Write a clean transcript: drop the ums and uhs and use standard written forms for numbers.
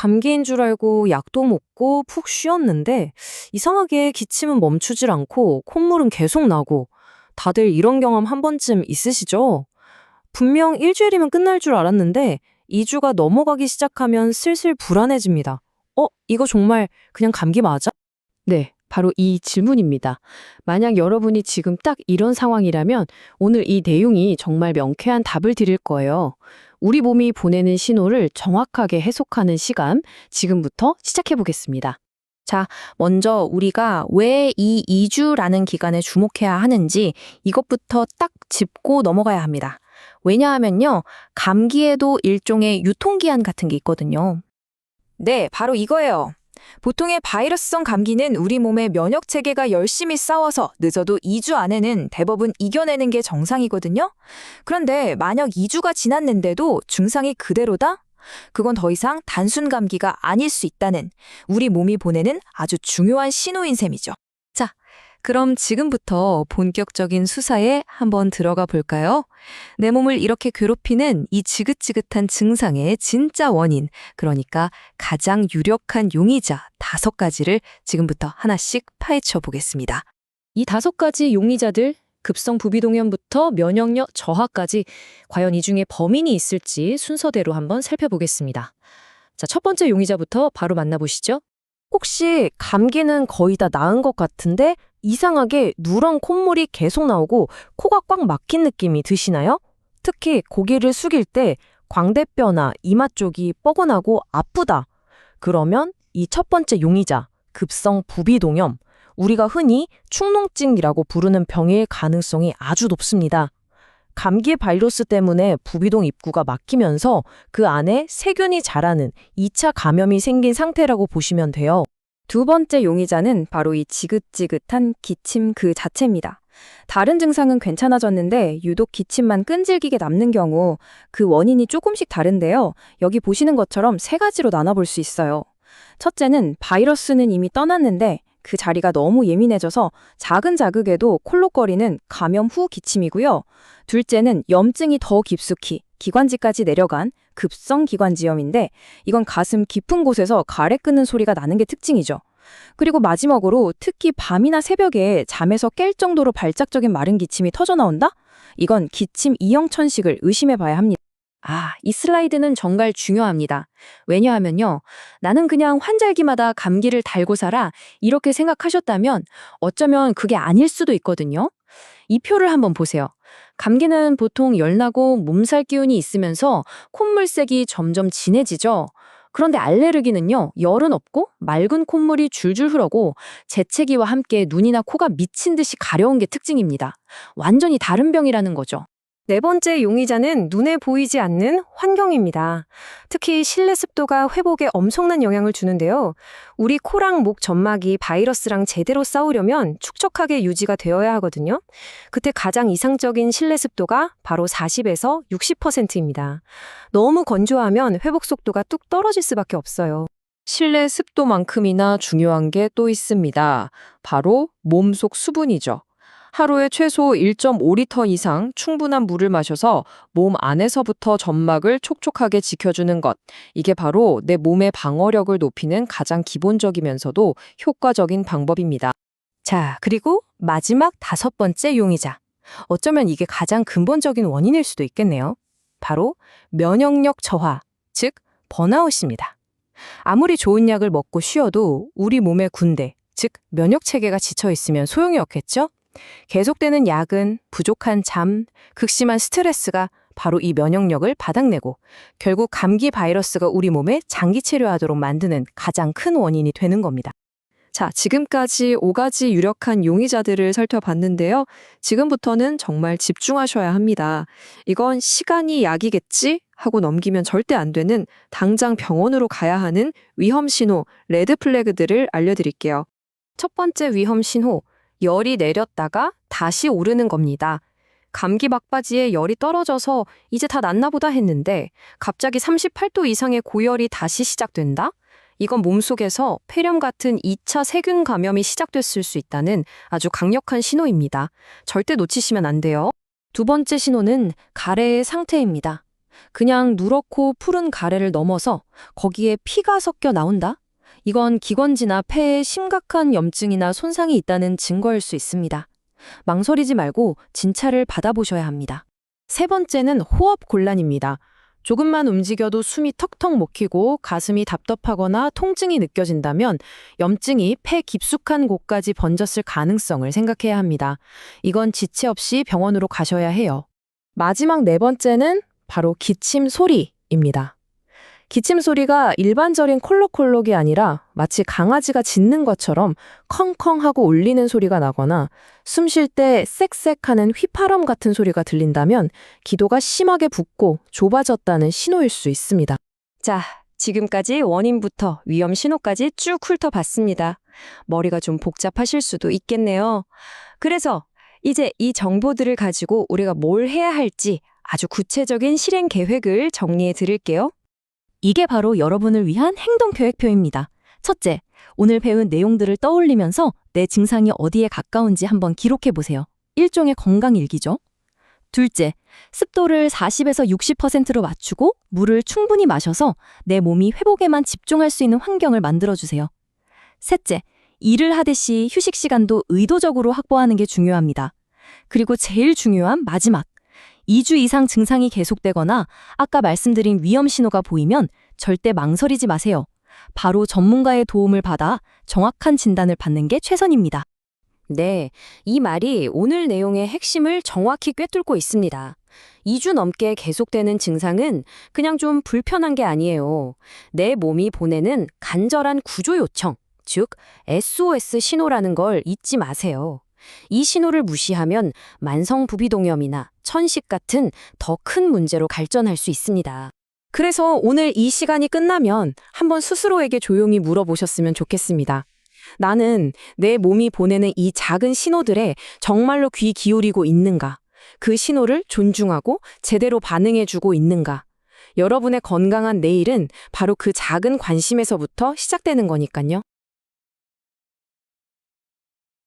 감기인 줄 알고 약도 먹고 푹 쉬었는데 이상하게 기침은 멈추질 않고 콧물은 계속 나고 다들 이런 경험 한 번쯤 있으시죠? 분명 일주일이면 끝날 줄 알았는데 2주가 넘어가기 시작하면 슬슬 불안해집니다. 이거 정말 그냥 감기 맞아? 네, 바로 이 질문입니다. 만약 여러분이 지금 딱 이런 상황이라면 오늘 이 내용이 정말 명쾌한 답을 드릴 거예요. 우리 몸이 보내는 신호를 정확하게 해석하는 시간, 지금부터 시작해 보겠습니다. 자, 먼저 우리가 왜 이 2주라는 기간에 주목해야 하는지 이것부터 딱 짚고 넘어가야 합니다. 왜냐하면요, 감기에도 일종의 유통기한 같은 게 있거든요. 네, 바로 이거예요. 보통의 바이러스성 감기는 우리 몸의 면역 체계가 열심히 싸워서 늦어도 2주 안에는 대부분 이겨내는 게 정상이거든요. 그런데 만약 2주가 지났는데도 증상이 그대로다? 그건 더 이상 단순 감기가 아닐 수 있다는 우리 몸이 보내는 아주 중요한 신호인 셈이죠. 자, 그럼 지금부터 본격적인 수사에 한번 들어가 볼까요? 내 몸을 이렇게 괴롭히는 이 지긋지긋한 증상의 진짜 원인, 그러니까 가장 유력한 용의자 5가지를 지금부터 하나씩 파헤쳐 보겠습니다. 이 5가지 용의자들, 급성 부비동염부터 면역력 저하까지 과연 이 중에 범인이 있을지 순서대로 한번 살펴보겠습니다. 자, 첫 번째 용의자부터 바로 만나보시죠. 혹시 감기는 거의 다 나은 것 같은데 이상하게 누런 콧물이 계속 나오고 코가 꽉 막힌 느낌이 드시나요? 특히 고개를 숙일 때 광대뼈나 이마 쪽이 뻐근하고 아프다. 그러면 이 첫 번째 용의자, 급성 부비동염, 우리가 흔히 축농증이라고 부르는 병일 가능성이 아주 높습니다. 감기 바이러스 때문에 부비동 입구가 막히면서 그 안에 세균이 자라는 2차 감염이 생긴 상태라고 보시면 돼요. 두 번째 용의자는 바로 이 지긋지긋한 기침 그 자체입니다. 다른 증상은 괜찮아졌는데 유독 기침만 끈질기게 남는 경우 그 원인이 조금씩 다른데요. 여기 보시는 것처럼 3가지로 나눠볼 수 있어요. 첫째는 바이러스는 이미 떠났는데 그 자리가 너무 예민해져서 작은 자극에도 콜록거리는 감염 후 기침이고요. 둘째는 염증이 더 깊숙이 기관지까지 내려간 급성 기관지염인데 이건 가슴 깊은 곳에서 가래 끓는 소리가 나는 게 특징이죠. 그리고 마지막으로 특히 밤이나 새벽에 잠에서 깰 정도로 발작적인 마른 기침이 터져 나온다? 이건 기침 이형천식을 의심해 봐야 합니다. 이 슬라이드는 정말 중요합니다. 왜냐하면요, 나는 그냥 환절기마다 감기를 달고 살아 이렇게 생각하셨다면 어쩌면 그게 아닐 수도 있거든요. 이 표를 한번 보세요. 감기는 보통 열나고 몸살 기운이 있으면서 콧물색이 점점 진해지죠. 그런데 알레르기는요, 열은 없고 맑은 콧물이 줄줄 흐르고 재채기와 함께 눈이나 코가 미친 듯이 가려운 게 특징입니다. 완전히 다른 병이라는 거죠. 네 번째 용의자는 눈에 보이지 않는 환경입니다. 특히 실내 습도가 회복에 엄청난 영향을 주는데요. 우리 코랑 목 점막이 바이러스랑 제대로 싸우려면 축적하게 유지가 되어야 하거든요. 그때 가장 이상적인 실내 습도가 바로 40에서 60%입니다. 너무 건조하면 회복 속도가 뚝 떨어질 수밖에 없어요. 실내 습도만큼이나 중요한 게 또 있습니다. 바로 몸속 수분이죠. 하루에 최소 1.5리터 이상 충분한 물을 마셔서 몸 안에서부터 점막을 촉촉하게 지켜주는 것. 이게 바로 내 몸의 방어력을 높이는 가장 기본적이면서도 효과적인 방법입니다. 자, 그리고 마지막 5번째 용의자. 어쩌면 이게 가장 근본적인 원인일 수도 있겠네요. 바로 면역력 저하, 즉 번아웃입니다. 아무리 좋은 약을 먹고 쉬어도 우리 몸의 군대, 즉 면역 체계가 지쳐 있으면 소용이 없겠죠? 계속되는 야근, 부족한 잠, 극심한 스트레스가 바로 이 면역력을 바닥내고 결국 감기 바이러스가 우리 몸에 장기 체류하도록 만드는 가장 큰 원인이 되는 겁니다. 자, 지금까지 5가지 유력한 용의자들을 살펴봤는데요. 지금부터는 정말 집중하셔야 합니다. 이건 시간이 약이겠지? 하고 넘기면 절대 안 되는 당장 병원으로 가야 하는 위험 신호, 레드 플래그들을 알려드릴게요. 첫 번째 위험 신호, 열이 내렸다가 다시 오르는 겁니다. 감기 막바지에 열이 떨어져서 이제 다 낫나 보다 했는데 갑자기 38도 이상의 고열이 다시 시작된다? 이건 몸속에서 폐렴 같은 2차 세균 감염이 시작됐을 수 있다는 아주 강력한 신호입니다. 절대 놓치시면 안 돼요. 두 번째 신호는 가래의 상태입니다. 그냥 누렇고 푸른 가래를 넘어서 거기에 피가 섞여 나온다? 이건 기관지나 폐에 심각한 염증이나 손상이 있다는 증거일 수 있습니다. 망설이지 말고 진찰을 받아보셔야 합니다. 세 번째는 호흡 곤란입니다. 조금만 움직여도 숨이 턱턱 막히고 가슴이 답답하거나 통증이 느껴진다면 염증이 폐 깊숙한 곳까지 번졌을 가능성을 생각해야 합니다. 이건 지체 없이 병원으로 가셔야 해요. 마지막 네 번째는 바로 기침 소리입니다. 기침 소리가 일반적인 콜록콜록이 아니라 마치 강아지가 짖는 것처럼 컹컹하고 울리는 소리가 나거나 숨 쉴 때 쌕쌕하는 휘파람 같은 소리가 들린다면 기도가 심하게 붓고 좁아졌다는 신호일 수 있습니다. 자, 지금까지 원인부터 위험 신호까지 쭉 훑어봤습니다. 머리가 좀 복잡하실 수도 있겠네요. 그래서 이제 이 정보들을 가지고 우리가 뭘 해야 할지 아주 구체적인 실행 계획을 정리해 드릴게요. 이게 바로 여러분을 위한 행동 계획표입니다. 첫째, 오늘 배운 내용들을 떠올리면서 내 증상이 어디에 가까운지 한번 기록해 보세요. 일종의 건강 일기죠. 둘째, 습도를 40에서 60%로 맞추고 물을 충분히 마셔서 내 몸이 회복에만 집중할 수 있는 환경을 만들어 주세요. 셋째, 일을 하듯이 휴식 시간도 의도적으로 확보하는 게 중요합니다. 그리고 제일 중요한 마지막, 2주 이상 증상이 계속되거나 아까 말씀드린 위험 신호가 보이면 절대 망설이지 마세요. 바로 전문가의 도움을 받아 정확한 진단을 받는 게 최선입니다. 네, 이 말이 오늘 내용의 핵심을 정확히 꿰뚫고 있습니다. 2주 넘게 계속되는 증상은 그냥 좀 불편한 게 아니에요. 내 몸이 보내는 간절한 구조 요청, 즉 SOS 신호라는 걸 잊지 마세요. 이 신호를 무시하면 만성부비동염이나 천식 같은 더 큰 문제로 발전할 수 있습니다. 그래서 오늘 이 시간이 끝나면 한번 스스로에게 조용히 물어보셨으면 좋겠습니다. 나는 내 몸이 보내는 이 작은 신호들에 정말로 귀 기울이고 있는가? 그 신호를 존중하고 제대로 반응해주고 있는가? 여러분의 건강한 내일은 바로 그 작은 관심에서부터 시작되는 거니까요.